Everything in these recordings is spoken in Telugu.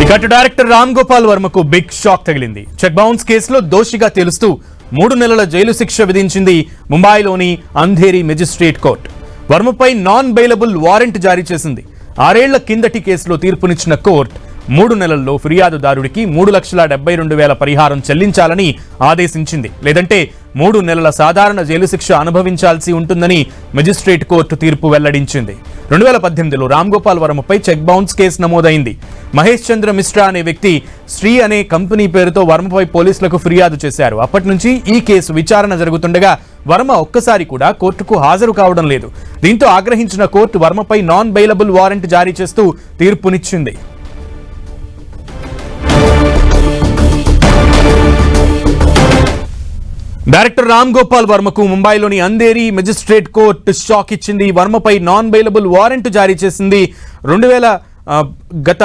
ఇక డైరెక్టర్ రామ్ గోపాల్ వర్మకు బిగ్ షాక్ తగిలింది. చెక్ బౌన్స్ కేసులో దోషిగా తెలుస్తూ 3 నెలల జైలు శిక్ష విధించింది ముంబైలోని అంధేరి మెజిస్ట్రేట్ కోర్టు. వర్మపై నాన్ బెయిలబుల్ వారెంట్ జారీ చేసింది. 6 ఏళ్ల కిందటి కేసులో తీర్పునిచ్చిన కోర్టు 3 నెలల్లో ఫిర్యాదుదారుడికి 3,72,000 పరిహారం చెల్లించాలని ఆదేశించింది. లేదంటే 3 నెలల సాధారణ జైలు శిక్ష అనుభవించాల్సి ఉంటుందని మెజిస్ట్రేట్ కోర్టు తీర్పు వెల్లడించింది. 2018లో రామ్ గోపాల్ వర్మపై చెక్ బౌన్స్ కేసు నమోదైంది. మహేష్ చంద్ర మిశ్రా అనే వ్యక్తి శ్రీ అనే కంపెనీ పేరుతో వర్మపై పోలీసులకు ఫిర్యాదు చేశారు. అప్పటి నుంచి ఈ కేసు విచారణ జరుగుతుండగా వర్మ ఒక్కసారి కూడా కోర్టుకు హాజరు కావడం లేదు. దీంతో ఆగ్రహించిన కోర్టు వర్మపై నాన్ బెయిలబుల్ వారెంట్ జారీ చేస్తూ తీర్పునిచ్చింది. డైరెక్టర్ రామ్ గోపాల్ వర్మకు ముంబైలోని అంధేరి మెజిస్ట్రేట్ కోర్టు షాక్ ఇచ్చింది. వర్మపై నాన్ బెయిలబుల్ వారెంట్ జారీ చేసింది. గత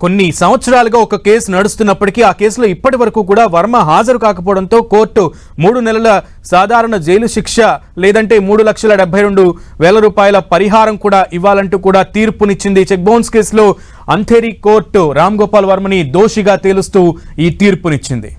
కొన్ని సంవత్సరాలుగా ఒక కేసు నడుస్తున్నప్పటికీ ఆ కేసులో ఇప్పటి వరకు కూడా వర్మ హాజరు కాకపోవడంతో కోర్టు 3 నెలల సాధారణ జైలు శిక్ష లేదంటే 3,72,000 రూపాయల పరిహారం కూడా ఇవ్వాలంటూ కూడా తీర్పునిచ్చింది. చెక్ బౌన్స్ కేసులో అంధేరి కోర్టు రామ్ గోపాల్ వర్మని దోషిగా తేలుస్తూ ఈ తీర్పునిచ్చింది.